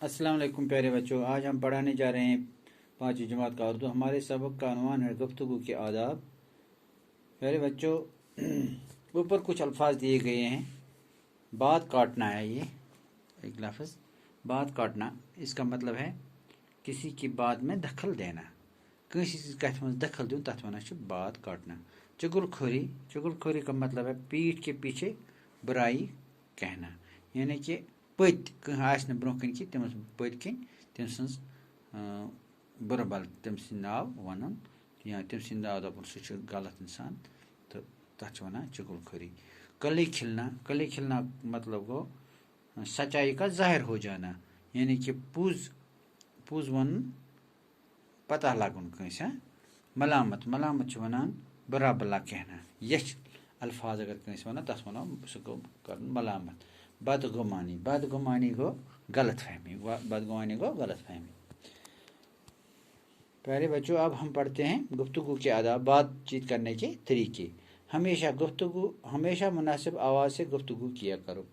अस्सलाम वालेकुम प्यारे बच्चों। आज हम पढ़ाने जा रहे हैं 5वीं जमात का उर्दू। हमारे सबक का अनवान है गुफ्तगू के आदाब। प्यारे बच्चों, ऊपर कुछ अल्फाज दिए गए हैं। बात काटना है, ये एक लफ्ज़ बात काटना, इसका मतलब है किसी की बात में दखल देना। किसी कथ में दखल दूँ तथ वन बात काटना। चुगलखोरी का मतलब है पीठ के पीछे बुराई कहना, यानी कि पत कह ब्रो कन कि तम पत कन तम सज बुर बल तम नाव वन या तम नाव दपन सह गलत इंसान, तो तथ वन चुगलखोरी। कली खिलना मतलब गो सच्चाई का जाहिर हो जाना, यानी कि पूज वन पता लगन कंस। मलामत वन बुरा भला कहना। यश अल्फाज अगर कंस वन तथ वन सह गो कर मलामत। बदगुमानी गो गलत फहमी। प्यारे बच्चों, अब हम पढ़ते हैं गुफ्तगू के आदाब, बातचीत करने के तरीके। हमेशा मुनासिब आवाज़ से गुफ्तगू किया करो।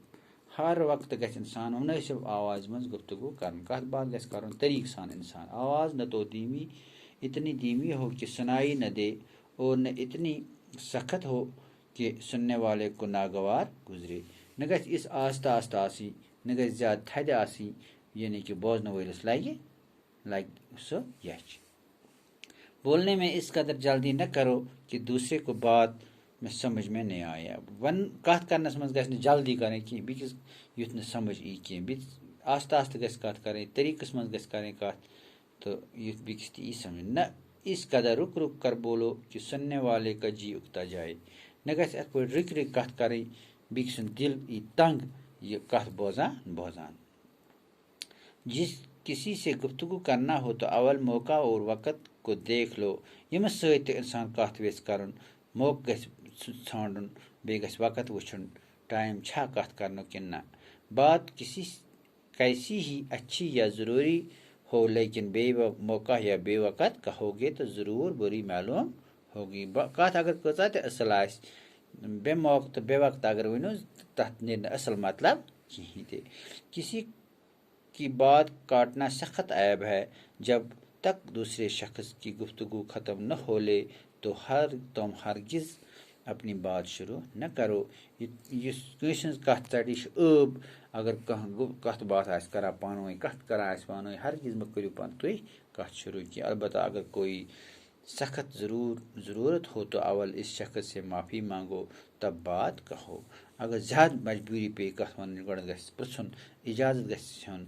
हर वक्त गस इंसान मुनासिब आवाज़ मज गुफ्तगू कर, कत बात गस कर तरीक सान इंसान। आवाज़ न तो इतनी धीमी हो कि सुनाई न दे और न इतनी सख्त हो कि सुनने वाले को नागवार गुजरे। न गस इस आस्ता आसी, न गस ज्यादा थद आसी, यानी कि बोजन वलिस लग सो यच। बोलने में इस कदर जल्दी न करो कि दूसरे को बात में समझ में नहीं आया। वन कत करनस मज गस जल्दी करें कि बिकिस युथ न समझ ई कि आस्ता आस्ता गस कत करें, तरीकस मज गस करें कत, तो युथ बिकिस ई समझ न। इस कदर रुक रुक कर बोलो कि सुनने वाले का जी उगता जाए। न गस इत पे रिक रिक कत करें बिकिस दिल ई तंग ये कत बोजान। जिस किसी से गुफ्तगू करना हो तो अवल मौका और वक़्त को देख लो। यम सत इंसान कत वेस कर मौक ान बे वक़्त वुन टाइम छा कत कर कि न। बात कैसी ही अच्छी या ज़रूरी हो, लेकिन बे मौका या बे वक़्त कहोगे तो ज़रूर बुरी मालूम होगी। कत अगर कचा तो असल बे मौका तो बे वक़्त अगर वनो तथ नीर असल मतलब कहीं ते। किसी की बात काटना सख्त ऐब है। जब तक दूसरे शख्स की गुफ्तगू ख़त्म न हो ले तो तुम हरगिज़ अपनी बात शुरू न करो। कत चढ़ी अब अगर कह कत बात करा पान कत करा पान हरगिज़ मत करो पान तुम कत शुरू की। अलबत्ता अगर कोई सख्त ज़रूरत हो तो अवल इस शख्स से माफ़ी मांगो, तब बात कहो। अगर ज़्यादा मजबूरी पे कत वन गो पृन इजाज़त गन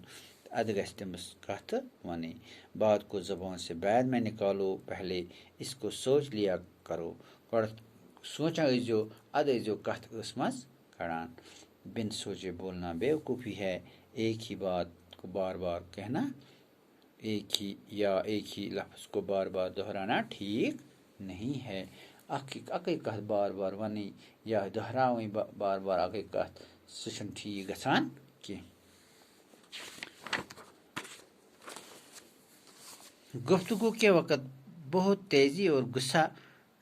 अद गमस कत वन। बात को ज़बान से बाद में निकालो, पहले इसको सोच लिया करो। गो सोचा अजो अद अजो कत मज कड़ान। बिन सोचे बोलना बेवकूफ़ी है। एक ही बात को बार बार कहना, एक ही लफ्ज़ को बार बार दोहराना ठीक नहीं है। अक कत बार बार वन या दोहराव बार बार अक कत सह ठीक गसान कि। गुफ्तगू के वक़्त बहुत तेज़ी और गुस्सा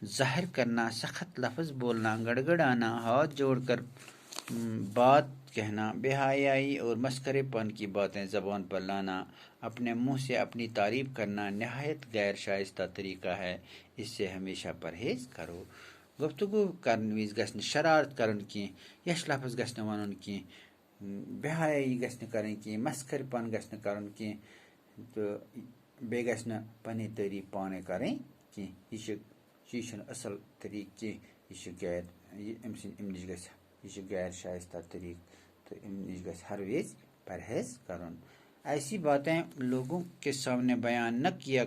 ज़ाहिर करना, सख्त लफ्ज़ बोलना, गड़गड़ाना, हाथ जोड़कर बात कहना, बेहयाई और मस्खरेपन की बातें ज़बान पर लाना, अपने मुंह से अपनी तारीफ़ करना नहायत गैर शाइस्ता तरीका है। इससे हमेशा परहेज़ करो। गुफ्तगू करन विज़ गश्न शरारत करन की, यश लफ्ज़ गश्न वनन की, बेहयाई गश्न करन की, मस्खरेपन गश्न करन की, तो बे गश्न पनी तारीफ़ पाने करें कि यह असल तरीक कि यह गैर अमनिश गैर शाइस्ता तरीक, तो अमनिश ग हर वेज परहेज करन। ऐसी बातें लोगों के सामने बयान न किया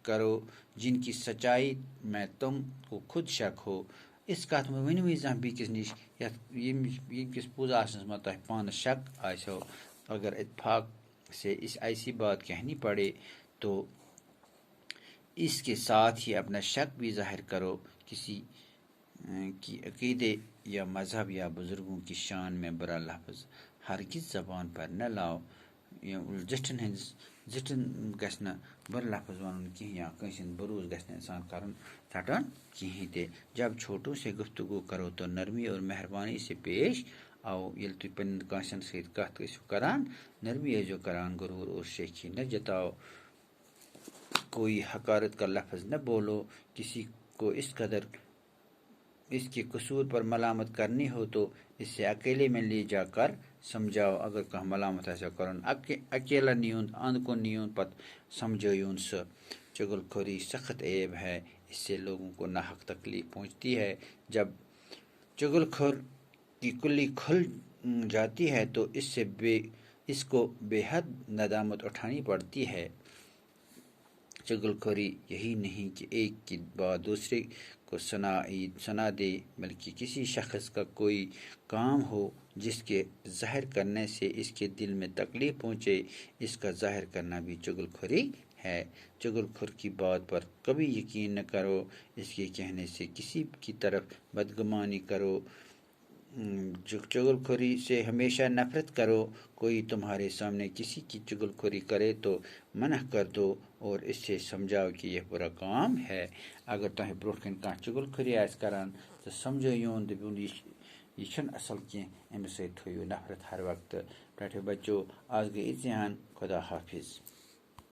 करो जिनकी सच्चाई में तुम को खुद शक हो। इस कत में वन जहाँ बिकिस निश यस पूज मत पान शक आसो, अगर इत्फाक से इस ऐसी बात कहनी पड़े तो इसके साथ ही अपना शक भी जाहिर करो। किसी की अकीदे या मज़हब या बुज़ुर्गों की शान में बुरा लफ्ज़ हरगिज़ ज़बान पर न लाओ। जिटन गश्न बुर लफ्ज़ वन कहीं या कंसिन बुरूज गश्न इंसान करन छटन कहीं ते। जब छोटों से गुफ्तगू करो तो नरमी और मेहरबानी से पेश او یل تھی پن کانسن سید کت ٲسِو کران نرمی ٲسۍزیو کران غرور اور شیخی نہ جتاؤ کوئی حقارت کا لفظ نہ بولو کسی کو اس قدر اس کے قصور پر ملامت کرنی ہو تو اس سے اکیلے میں لے جا کر سمجھاؤ اگر کہ ملامت ایسا کرن اکیلا نیون اند کو نیون پت سمجھویون سا چغل خوری سخت عیب ہے اس سے لوگوں کو ناحق تکلیف پہنچتی ہے جب چغل خور کی کلی کھل جاتی ہے تو اس کو بے حد ندامت اٹھانی پڑتی ہے چغل خوری یہی نہیں کہ ایک کی بات دوسرے کو سنا دے بلکہ کسی شخص کا کوئی کام ہو جس کے ظاہر کرنے سے اس کے دل میں تکلیف پہنچے اس کا ظاہر کرنا بھی چغل خوری ہے چغل خور کی بات پر کبھی یقین نہ کرو اس کے کہنے سے کسی کی طرف بدگمانی کرو چغل خوری سے ہمیشہ نفرت کرو کوئی تمہارے سامنے کسی کی چغل خوری کرے تو منع کر دو اور اس سے سمجھاؤ کہ یہ برا کام ہے اگر تہ برونٛٹھ کن کانٛہہ چغل خوری آسہِ کران تو سمجھٲیون دٔپِوُن یہ چھُنہٕ اصل کینٛہہ أمِس سۭتۍ تھٲیِو نفرت ہر وقتہٕ ٹاٹھے بچو آز گٔے اِژی ہن خدا حافظ